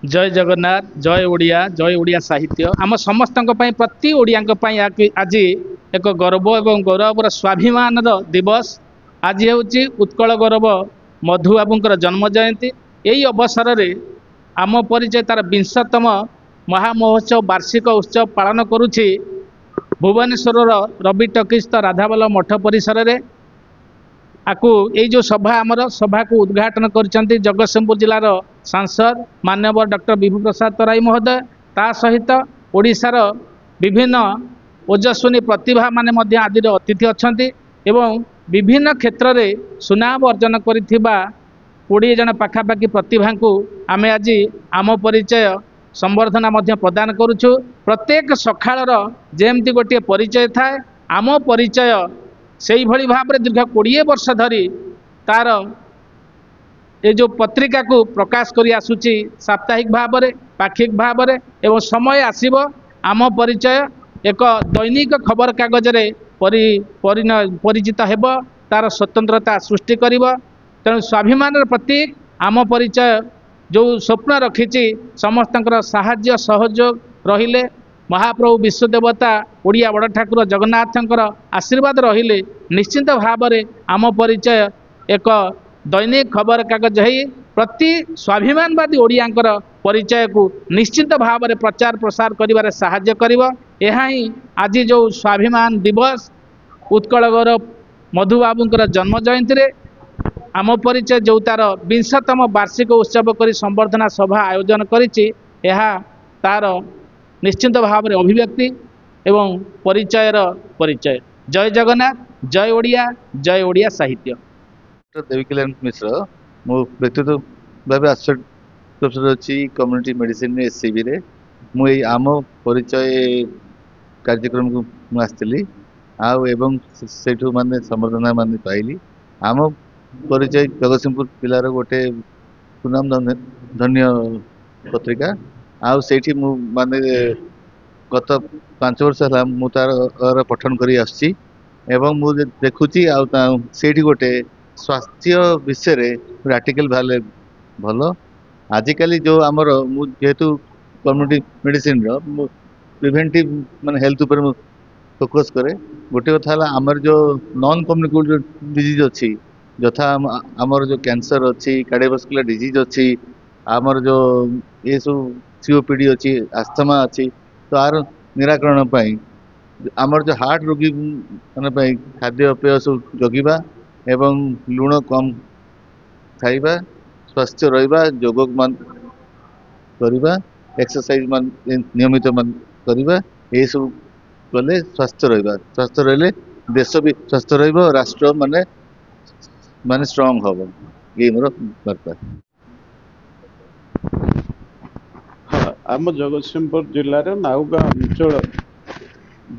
जय जगन्नाथ जय ओडिया साहित्य आम समस्त प्रति ओडिया आज एक गर्व एवं गौरवर स्वाभिमान दिवस। आज हूँ उत्कल गौरव मधुबाबूर जन्म जयंती। यही अवसर में आम परिचय तार 20तम महामहोत्सव वार्षिक उत्सव पालन करुछि भुवनेश्वर रवि टकिस्थ राधावल्लभ मठ परिसर में। आपको यही जो सभा आमर सभा को उद्घाटन कर जगतसिंहपुर जिलार सांसद माननीय डॉक्टर विभू प्रसाद तराई महोदय, ता सहित ओडिशार विभिन्न ओजस्विनी प्रतिभा माने आदि अतिथि अच्छा एवं विभिन्न क्षेत्र में सुनाम अर्जन कर 20 जन पाखापाखि प्रतिभा को आमे आज आम परिचय संबर्धना प्रदान करुछु। प्रत्येक सखाळर जेमती गोटे परिचय थाए आम परिचय से भली भाव में दीर्घ 20 वर्ष धरी तार ये जो पत्रिका को प्रकाश करी आसुची साप्ताहिक भाव में पाक्षिक भाव में एवं समय आसीबो आम परिचय एक दैनिक खबर कागज रे परिचित हेब तार स्वतंत्रता सृष्टि करिवो। तेणु स्वाभिमान प्रतीक आम परिचय जो स्वप्न रखिछि समस्त साहाय्य सहयोग रहिले महाप्रभु विश्वदेवता ओडिया बड़ ठाकुर जगन्नाथंकर आशीर्वाद रहिले निश्चिंत भाव में आम परिचय एक दैनिक खबर कागज है प्रति स्वाभिमानवादी ओडियांकर परिचय को निश्चित भाव में प्रचार प्रसार करिवारे साहाय्य करिवो। यह ही आज जो स्वाभिमान दिवस उत्कल गौरव मधुबाबूर जन्म जयंती रे आम परिचय जो तार 20तम वार्षिक उत्सव करी संबर्धना सभा आयोजन करिछि तार निश्चिंत भाव में अभिव्यक्ति एवं परिचय। जय जगन्नाथ जय ओडिया साहित्य। देविकल्याण मिश्र मो व्यक्तिगत भाव एसोसिएट प्रोफेसर अच्छी कम्युनिटी मेडिसिन एससीबी रे मु आम परिचय कार्यक्रम को आसती आउं से माने संबर्धना मान पाइली। आम परिचय जगतसिंहपुर जिलार गोटे सुनाम धन्य पत्रिका आउ सेठी मु माने गत 5 वर्ष है मु तार पठन करी आसी एवं मु देखुची आउ सेठी गोटे स्वास्थ्य विषय आर्टिकल भाले भल आजिकली जो आमर मु जेहेतु कम्युनिटी मेडिसिन प्रिवेंटिव माने हेल्थ ऊपर मु फोकस करे। गोटे कथा है आमर जो नॉन कम्युनिकेबल डिजीज अच्छी यथा आमर जो कैंसर अच्छी कार्डियोवास्कुलर डिजीज अच्छी आमर जो ये सब सीओपीडी अच्छी आस्थमा अच्छी तो आर निराकरण पाई आमर जो हार्ट रोगी माने खाद्यपेय सब जगिबा एवं लुण कम खाइबा स्वास्थ्य रहिबा योग मान करिबा एक्सरसाइज मान नियमित मान करिबा ये सब कले स्वास्थ्य रहिले देश भी स्वास्थ्य रहिबो राष्ट्र माने स्ट्रांग हबो ये मोर वार्ता। आम जगतसिंहपुर जिलार नाउगा अंचल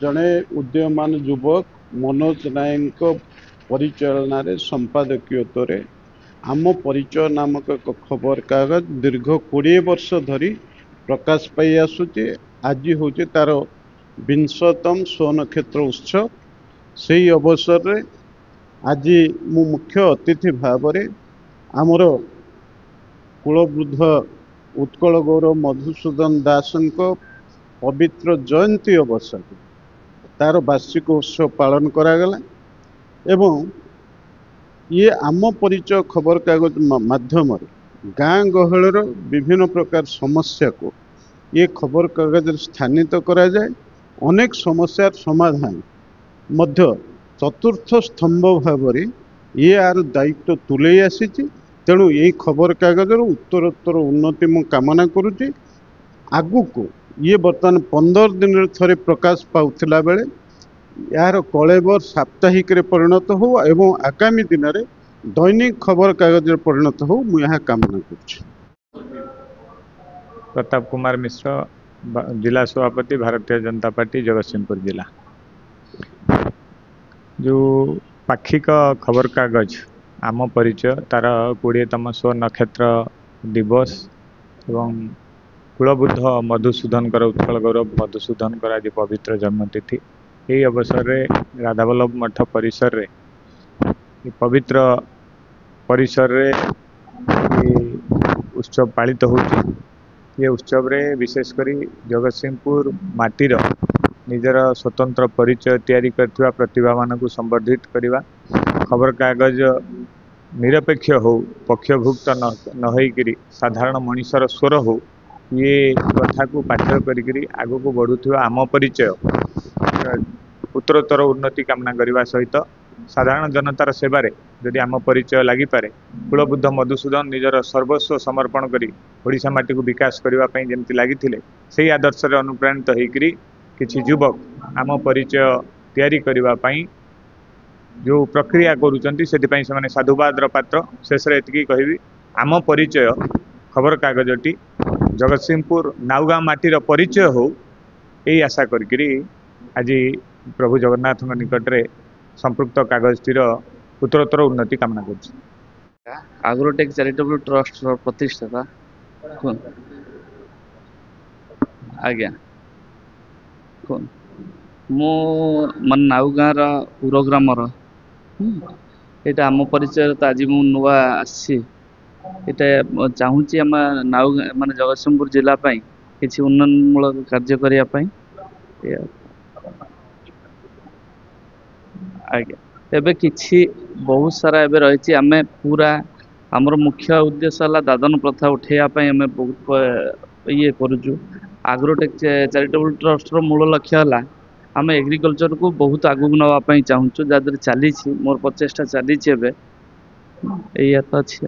जड़े उदीयमान युवक मनोज नायक परिचालना संपादकीय आम परिचय नामक एक खबर कागज दीर्घ 20 वर्ष धरी प्रकाश पाई आसुचे। आज हूँ तार 20तम स्वनक्षत्र उत्सव। से अवसर रे आज मु मुख्य अतिथि भाव में आमर कुलवृद्ध उत्कल गौरव मधुसूदन दासन को पवित्र जयंती अवसर तार वार्षिक उत्सव पालन करागला एवं ये आम परिचय खबर कागज माध्यम गाँ गहलर विभिन्न प्रकार समस्या को ये खबर कागज स्थानित करा जाए। अनेक समस्यार समाधान मध्य चतुर्थ स्तंभ भाव ये आर दायित्व तुले आसी। तेणु यही खबर कागजर उत्तरोत्तर उन्नति मु कामना करुच्ची। आगु को ये बर्तमान 15 दिन थरे प्रकाश पाउथिला बेले यार कलेबर साप्ताहिक रे परिणत हो एवं आगामी दिन रे दैनिक खबर कागज रे परिणत हो मु यहाँ कामना करुच्ची। प्रताप कुमार मिश्र जिला सभापति भारतीय जनता पार्टी जगतसिंहपुर जिला। जो पाक्षिक खबर कागज आम परिचय तार 20तम स्वनक्षत्र दिवस एवं कुलबुद्ध मधुसूदन उत्कल गौरव मधुसूदन आज पवित्र जन्मतिथि। यही अवसर में राधावल्लभ मठ परिसर रे पवित्र परिसर रे उत्सव पालित होती। ये उत्सव रे विशेष करी जगतसिंहपुर माटीर निजर स्वतंत्र परिचय तैयारी करथिबा प्रतिभा मानकु संवर्धित करिवा खबर कागज निरपेक्ष हो पक्षभुक्त न होइकरी साधारण मनीषर स्वर हो ये कथा को पाठ्य करी आगु को बढ़ुथिबा आम परिचय उत्तरोत्तर उन्नति कामना करने सहित साधारण जनतार सेवारे जदि आम परिचय लगी पारे कुलबुद्ध मधुसूदन निजर सर्वस्व समर्पण करी ओडिशा माटी को विकास करने जमती लगी से आदर्श अनुप्राणित होकरी किछि युवक आम परिचय तैयारी करने जो प्रक्रिया करुँच से साधुवाद पात्र शेष एति कहि आम परिचय खबर कागजटी जगतसिंहपुर नाउगाँ माटीर परिचय हो यही आशा करी आज प्रभु जगन्नाथ निकट में संपृक्त कागजटीर उत्तरोत्तर उन्नति कामना कर आग्रोटेक चैरिटेबल ट्रस्ट प्रतिष्ठाता कौन आज्ञा कौन मो मन नाउगाँर उरग्रामर यहाँ आम परिचय तो आज मु नुआ आसी यहाँ चाहूँगी आम नाउगाँ मान जगतसिंहपुर जिलापाई किसी उन्नयनमूलक कार्य करने आज्ञा एबे किछि बहुत सारा एबे रही आमे पूरा आमर मुख्य उद्देश्य है दादन प्रथा उठेबापी आम बहुत ये करुचु आग्रोटेक चैरिटेबल ट्रस्टर मूल लक्ष्य है आम एग्रीकल्चर को बहुत आगू नापी चाहूँ जहाँ चली मोर प्रचेषा चली या तो अच्छी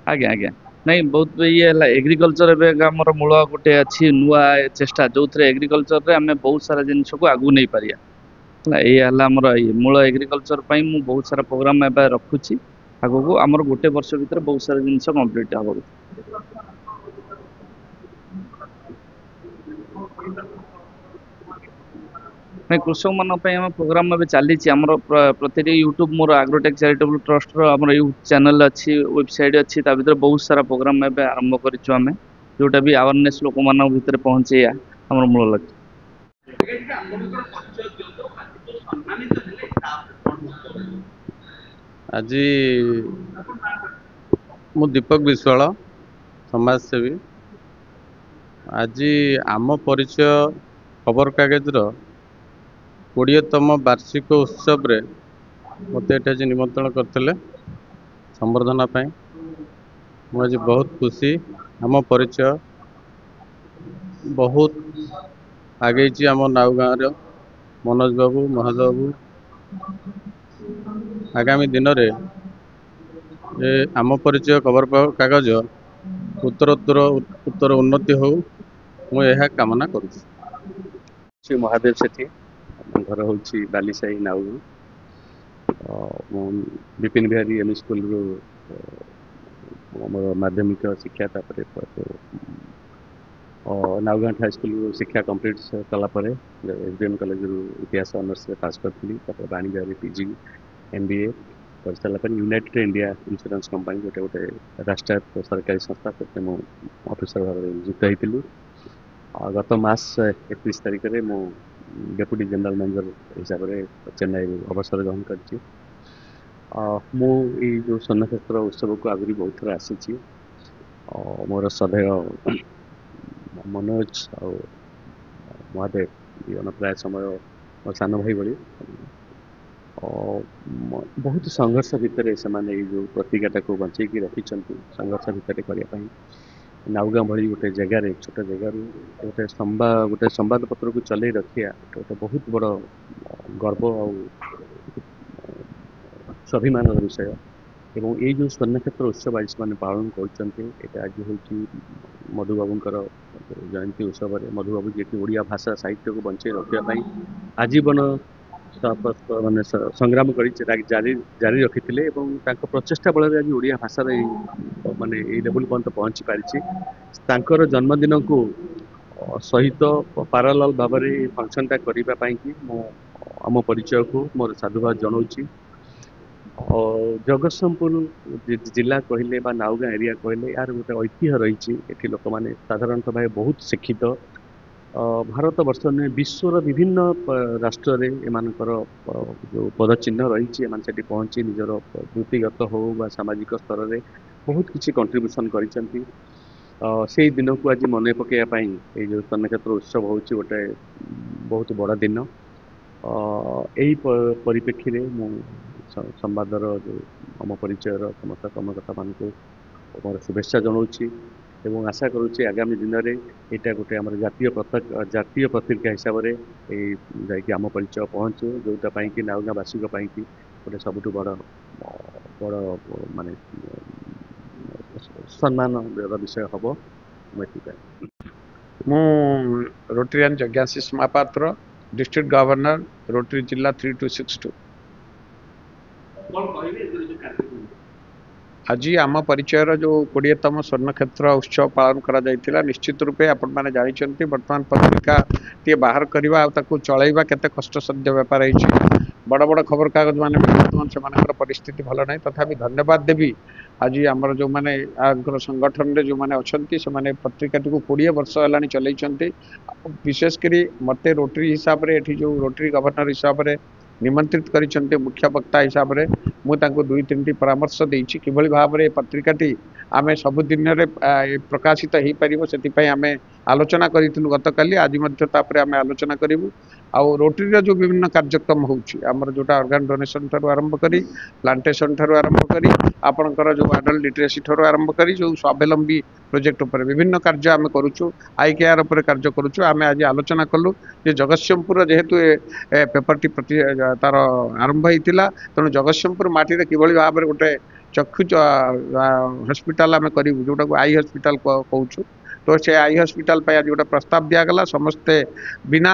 आज्ञा आज्ञा नहीं बहुत ये एग्रीकल्चर एम मूल गोटे अच्छी नुआ चेष्टा जो थे एग्रीकल्चर आम बहुत सारा जिनस को आगू नहीं पारिया ये मूल एग्रीकल्चर मु बहुत सारा प्रोग्राम एवं रखुची आगो को आमर गोटे वर्ष भीतर बहुत सारा जिनस कंप्लीट हम कृषक मान आम प्रोग्राम एवं चली प्रति यूट्यूब मोर आग्रोटेक चैरिटेबल ट्रस्ट आम यूट्यूब चैनल अच्छी वेबसाइट अच्छी भीतर बहुत सारा प्रोग्राम एवं आरंभ करें जोटा भी अवेयरनेस लोक मान भीतर पहुँचेया आम मूल लक्ष्य आज मु दीपक विश्वाल समाजसेवी आज आम परिचय खबर कागजर 20तम वार्षिक उत्सव रे मत आज निमंत्रण करते संबर्धना मुझे बहुत खुशी आम परिचय बहुत आगे आम नाउ गाँव मनोज बाबू महादेव बाबू आगामी दिन में आम परिचय खबर कागज उत्तर उन्नति हो मुझे कामना करुँच महादेव सेठी घर हूँ बालीसाही नाउ विपिन बिहारी एम स्कूल मोर माध्यमिक शिक्षा नाउगाँ हाई स्कूल शिक्षा कंप्लीट कलापर एसडीएम कॉलेज इतिहास ऑनर्स पास करी बाणी विभाग पीजी एमबीए कर सारापर यूनाइटेड इंडिया इंश्योरेंस कंपनी गोटे गोटे राष्ट्रायत्त सरकारी संस्था से मु ऑफिसर भाव नियुक्त होती गत मास 31 तारिख में मु डेप्यूटी जनरल मैनेजर हिसाब से चेन्नई अवसर ग्रहण कर जो स्वर्णक्षेत्र उत्सव को आगरी बहुत थर आसी मोर सदैव मनोज और महादेव प्राय समय मोर सान भाई भाई बहुत संघर्ष भितर से जो प्रतिज्ञाटा को बचेकी रखी संघर्ष भितर करने नाउगाँ भली गोटे जगार छोट जगार गोटे संवाद पत्र को चल रखा गोटे बहुत बड़ गर्व और स्वाभिमान विषय एवं ये जो स्वर्णक्षेत्र उत्सव आज से पालन कर आज हूँ मधुबाबूर जयंती उत्सव मधुबाबू जी ओडिया भाषा साहित्य को बंचे रखापी आजीवन माने संग्राम कर जारी रखी प्रचेषा बल आज ओडिया भाषा माने ये लेवल पर्यंत पहुँची पारी जन्मदिन को सहित पारालाल भाव में फंक्शनटा करने आम परिचय को मोर साधुवाद जनाऊँगी और जगतसिंहपुर जिला कहले नाउगाँ एरिया कहले यार गोटे ऐतिह्य रही लोक मैंने साधारणतः भाव बहुत शिक्षित भारत वर्ष नुहे विश्वर विभिन्न राष्ट्र एमानकर जो पदचिह्न रही से पहुँची निजर वृत्तिगत हो बा सामाजिक स्तर में बहुत किसी कंट्रीब्यूशन करिसेंती। से दिन को आज मन पकड़ाई ये जो स्वर्णक्षेत्र उत्सव हो गोटे बहुत बड़ा दिन। यही परिप्रेक्षी में मु संवादर जो आम परिचय समस्त कर्मकर्ता मान मोर शुभेच्छा जनाऊँगी एवं आशा करुच्चे आगामी दिन में यहाँ गोटे आम जातीय पत्रिका हिसाब से आम परिचय पहुँचे जोटापाई कि नाउगाँवासी गोटे सबुठ बड़ बड़ माने सम्मान विषय हम मु रोटरियन जज्ञाशीष महापात्र डिस्ट्रिक्ट गवर्नर रोटरी जिला 3262। आज आम परिचयर जो 20तम स्वर्णक्षेत्र उत्सव पालन करा जायतिला निश्चित रूपे आपण माने जानिछंती वर्तमान पत्रिका टी बाहर करबा ताकू चलैबा केते कष्टसाध्य व्यापार है। बड़ बड़ खबर कागज माने वर्तमान से परिस्थिति भल ना तथापि धन्यवाद देवी आज आमर जो माने संगठन रे जो माने अछंती से माने पत्रिका टी को 20 वर्ष हलानी चलैछंती। विशेषकर मते रोटरी हिसाब रे एठी जो रोटरी गवर्नर हिसाब रे निमंत्रित करिसेंते मुख्य वक्ता हिसाब रे मु तांको 2-3टी परामर्श देइछि किभली भाव रे पत्रिकाटी आमे सब दिन रे प्रकाशित हेई परिबो सेति पई आमे आलोचना करिथिलु गतकाली आज मध्य तापरे आमे आलोचना करिवु। आ रोटरी रे जो विभिन्न कार्यक्रम होउछि हमर जोटा ऑर्गन डोनेशन थारु आरंभ करी प्लांटेशन थारु आरंभ करी आपनकर जो अडल्ट लिटरेसी थारु आरंभ करी जो स्वावलंबी प्रोजेक्ट उपर विभिन्न कार्य आमे करूछु आई केआर उपर कार्य करूछु। आमे आज आलोचना कलु जे जगतसिंहपुर जेहेतु पेपरटी प्रति तार आरंभ होइतिला तेणु जगतसिंहपुर माटी रे किभली भाव रे गोटे चक्षु हॉस्पिटल आमे करिवु जोटा को आई हॉस्पिटल कहूछु। तो से आई हॉस्पिटल पे आज गोटे प्रस्ताव दिगला समस्ते बिना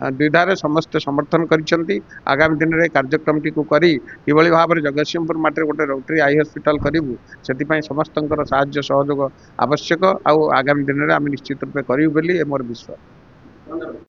द्विधारे समस्ते समर्थन करिसेंती। आगामी दिन में कार्यक्रम टी को करी किभली भाव में जगतसिंहपुर माटे गोटे रोटरी आई हॉस्पिटल करिवु सेति समस्तंकर साहाय्य सहयोग आवश्यक। आगामी दिन में आम निश्चित रूप से करिवु बोली मोर विश्वास।